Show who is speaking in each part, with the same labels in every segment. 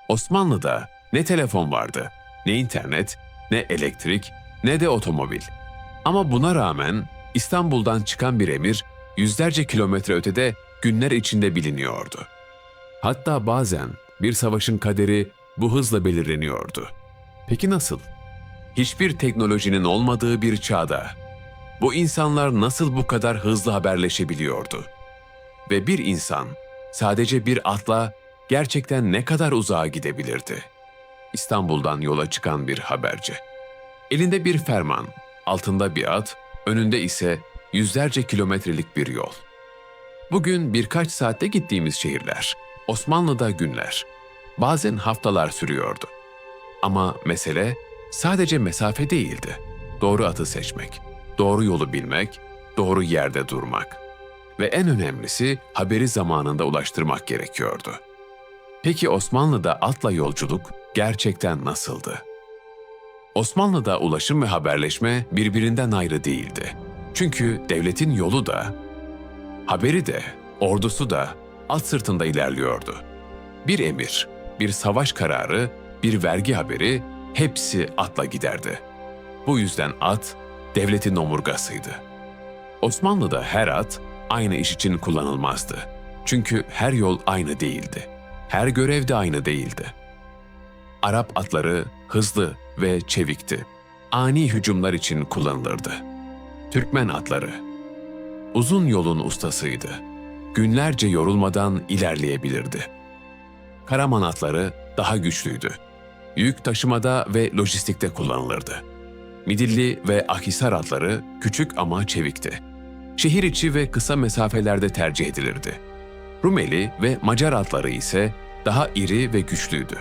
Speaker 1: Osmanlı'da ne telefon vardı, ne internet, ne elektrik, ne de otomobil. Ama buna rağmen İstanbul'dan çıkan bir emir yüzlerce kilometre ötede günler içinde biliniyordu. Hatta bazen bir savaşın kaderi bu hızla belirleniyordu. Peki nasıl? Hiçbir teknolojinin olmadığı bir çağda bu insanlar nasıl bu kadar hızlı haberleşebiliyordu? Ve bir insan sadece bir atla gerçekten ne kadar uzağa gidebilirdi? İstanbul'dan yola çıkan bir haberci. Elinde bir ferman, altında bir at, önünde ise yüzlerce kilometrelik bir yol. Bugün birkaç saatte gittiğimiz şehirler, Osmanlı'da günler, bazen haftalar sürüyordu. Ama mesele sadece mesafe değildi. Doğru atı seçmek, doğru yolu bilmek, doğru yerde durmak. Ve en önemlisi haberi zamanında ulaştırmak gerekiyordu. Peki Osmanlı'da atla yolculuk gerçekten nasıldı? Osmanlı'da ulaşım ve haberleşme birbirinden ayrı değildi. Çünkü devletin yolu da, haberi de, ordusu da at sırtında ilerliyordu. Bir emir, bir savaş kararı, bir vergi haberi hepsi atla giderdi. Bu yüzden at devletin omurgasıydı. Osmanlı'da her at aynı iş için kullanılmazdı. Çünkü her yol aynı değildi. Her görev de aynı değildi. Arap atları hızlı ve çevikti. Ani hücumlar için kullanılırdı. Türkmen atları uzun yolun ustasıydı. Günlerce yorulmadan ilerleyebilirdi. Karaman atları daha güçlüydü. Yük taşımada ve lojistikte kullanılırdı. Midilli ve Akhisar atları küçük ama çevikti. Şehir içi ve kısa mesafelerde tercih edilirdi. Rumeli ve Macar atları ise daha iri ve güçlüydü.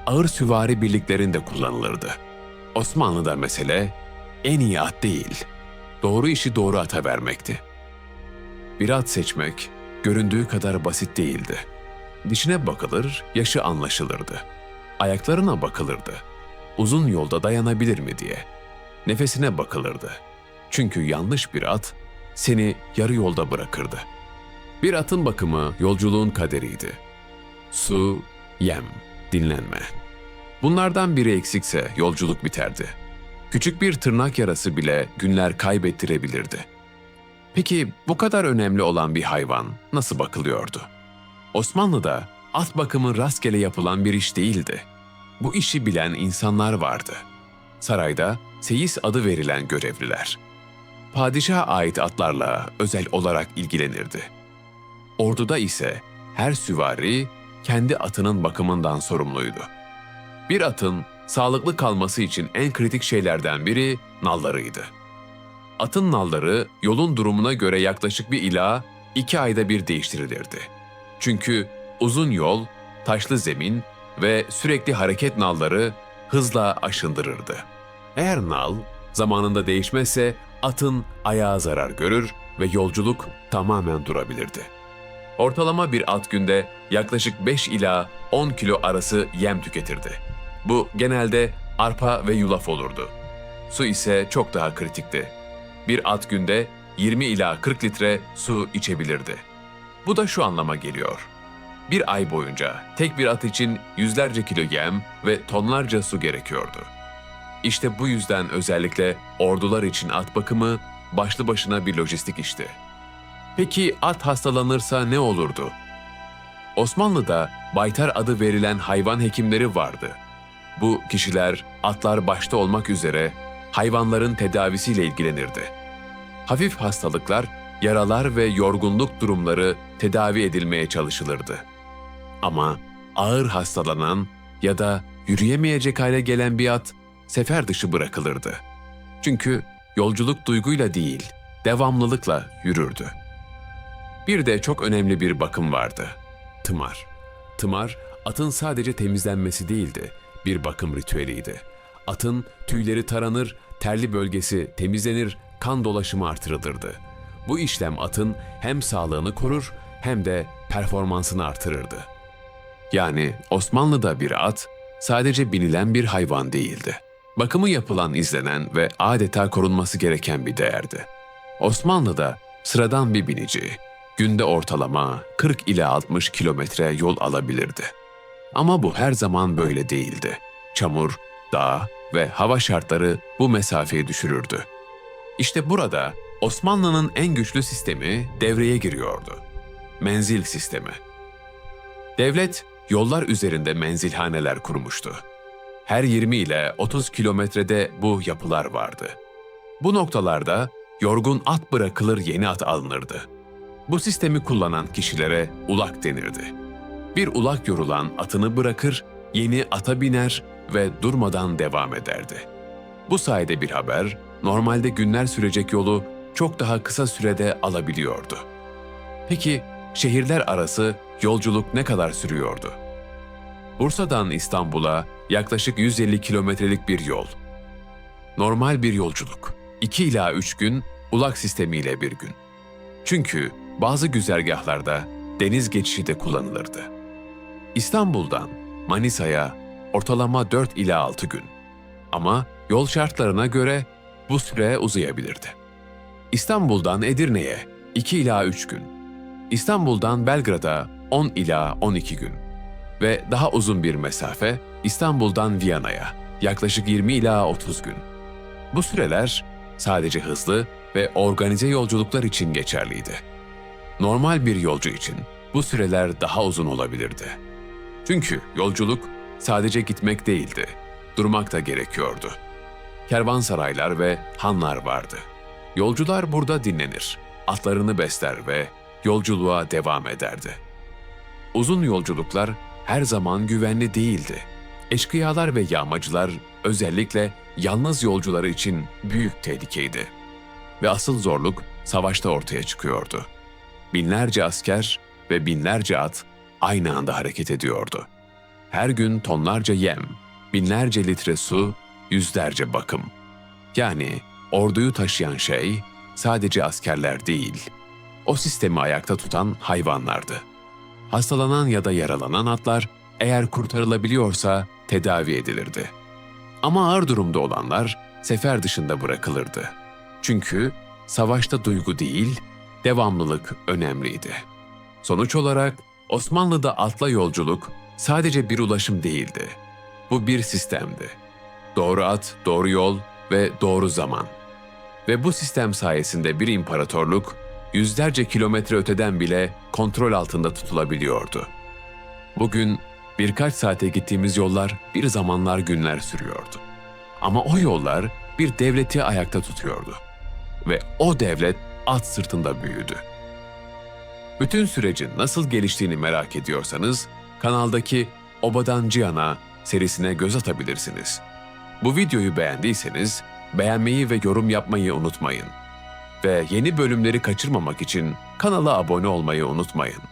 Speaker 1: Ağır süvari birliklerinde kullanılırdı. Osmanlı'da mesele en iyi at değil, doğru işi doğru ata vermekti. Bir at seçmek göründüğü kadar basit değildi. Dişine bakılır, yaşı anlaşılırdı. Ayaklarına bakılırdı. Uzun yolda dayanabilir mi diye. Nefesine bakılırdı. Çünkü yanlış bir at seni yarı yolda bırakırdı. Bir atın bakımı yolculuğun kaderiydi. Su, yem, dinlenme. Bunlardan biri eksikse yolculuk biterdi. Küçük bir tırnak yarası bile günler kaybettirebilirdi. Peki bu kadar önemli olan bir hayvan nasıl bakılıyordu? Osmanlı'da at bakımı rastgele yapılan bir iş değildi. Bu işi bilen insanlar vardı. Sarayda seyis adı verilen görevliler. Padişaha ait atlarla özel olarak ilgilenirdi. Orduda ise her süvari kendi atının bakımından sorumluydu. Bir atın sağlıklı kalması için en kritik şeylerden biri nallarıydı. Atın nalları yolun durumuna göre yaklaşık 1 ila 2 ayda bir değiştirilirdi. Çünkü uzun yol, taşlı zemin ve sürekli hareket nalları hızla aşındırırdı. Eğer nal zamanında değişmezse atın ayağı zarar görür ve yolculuk tamamen durabilirdi. Ortalama bir at günde yaklaşık 5 ila 10 kilo arası yem tüketirdi. Bu genelde arpa ve yulaf olurdu. Su ise çok daha kritikti. Bir at günde 20 ila 40 litre su içebilirdi. Bu da şu anlama geliyor. Bir ay boyunca tek bir at için yüzlerce kilo yem ve tonlarca su gerekiyordu. İşte bu yüzden özellikle ordular için at bakımı başlı başına bir lojistik işti. Peki at hastalanırsa ne olurdu? Osmanlı'da baytar adı verilen hayvan hekimleri vardı. Bu kişiler atlar başta olmak üzere hayvanların tedavisiyle ilgilenirdi. Hafif hastalıklar, yaralar ve yorgunluk durumları tedavi edilmeye çalışılırdı. Ama ağır hastalanan ya da yürüyemeyecek hale gelen bir at sefer dışı bırakılırdı. Çünkü yolculuk duyguyla değil, devamlılıkla yürürdü. Bir de çok önemli bir bakım vardı. Tımar. Tımar, atın sadece temizlenmesi değildi, bir bakım ritüeliydi. Atın tüyleri taranır, terli bölgesi temizlenir, kan dolaşımı artırılırdı. Bu işlem atın hem sağlığını korur hem de performansını artırırdı. Yani Osmanlı'da bir at sadece binilen bir hayvan değildi. Bakımı yapılan, izlenen ve adeta korunması gereken bir değerdi. Osmanlı'da sıradan bir binici günde ortalama 40 ila 60 kilometre yol alabilirdi. Ama bu her zaman böyle değildi. Çamur, dağ ve hava şartları bu mesafeyi düşürürdü. İşte burada Osmanlı'nın en güçlü sistemi devreye giriyordu. Menzil sistemi. Devlet yollar üzerinde menzilhaneler kurmuştu. Her 20 ile 30 kilometrede bu yapılar vardı. Bu noktalarda yorgun at bırakılır, yeni at alınırdı. Bu sistemi kullanan kişilere ulak denirdi. Bir ulak yorulan atını bırakır, yeni ata biner ve durmadan devam ederdi. Bu sayede bir haber, normalde günler sürecek yolu çok daha kısa sürede alabiliyordu. Peki şehirler arası yolculuk ne kadar sürüyordu? Bursa'dan İstanbul'a yaklaşık 150 kilometrelik bir yol. Normal bir yolculuk. 2 ila 3 gün, ulak sistemiyle bir gün. Çünkü bazı güzergahlarda deniz geçişi de kullanılırdı. İstanbul'dan Manisa'ya ortalama 4 ila 6 gün. Ama yol şartlarına göre bu süre uzayabilirdi. İstanbul'dan Edirne'ye 2 ila 3 gün. İstanbul'dan Belgrad'a 10 ila 12 gün. Ve daha uzun bir mesafe İstanbul'dan Viyana'ya yaklaşık 20 ila 30 gün. Bu süreler sadece hızlı ve organize yolculuklar için geçerliydi. Normal bir yolcu için bu süreler daha uzun olabilirdi. Çünkü yolculuk sadece gitmek değildi, durmak da gerekiyordu. Kervansaraylar ve hanlar vardı. Yolcular burada dinlenir, atlarını besler ve yolculuğa devam ederdi. Uzun yolculuklar her zaman güvenli değildi. Eşkıyalar ve yağmacılar özellikle yalnız yolcuları için büyük tehlikeydi. Ve asıl zorluk savaşta ortaya çıkıyordu. Binlerce asker ve binlerce at aynı anda hareket ediyordu. Her gün tonlarca yem, binlerce litre su, yüzlerce bakım. Yani orduyu taşıyan şey sadece askerler değil, o sistemi ayakta tutan hayvanlardı. Hastalanan ya da yaralanan atlar eğer kurtarılabiliyorsa tedavi edilirdi. Ama ağır durumda olanlar sefer dışında bırakılırdı. Çünkü savaşta duygu değil, devamlılık önemliydi. Sonuç olarak Osmanlı'da atla yolculuk sadece bir ulaşım değildi. Bu bir sistemdi. Doğru at, doğru yol ve doğru zaman. Ve bu sistem sayesinde bir imparatorluk yüzlerce kilometre öteden bile kontrol altında tutulabiliyordu. Bugün birkaç saate gittiğimiz yollar bir zamanlar günler sürüyordu. Ama o yollar bir devleti ayakta tutuyordu. Ve o devlet at sırtında büyüdü. Bütün sürecin nasıl geliştiğini merak ediyorsanız kanaldaki Obadan Cihan'a serisine göz atabilirsiniz. Bu videoyu beğendiyseniz beğenmeyi ve yorum yapmayı unutmayın. Ve yeni bölümleri kaçırmamak için kanala abone olmayı unutmayın.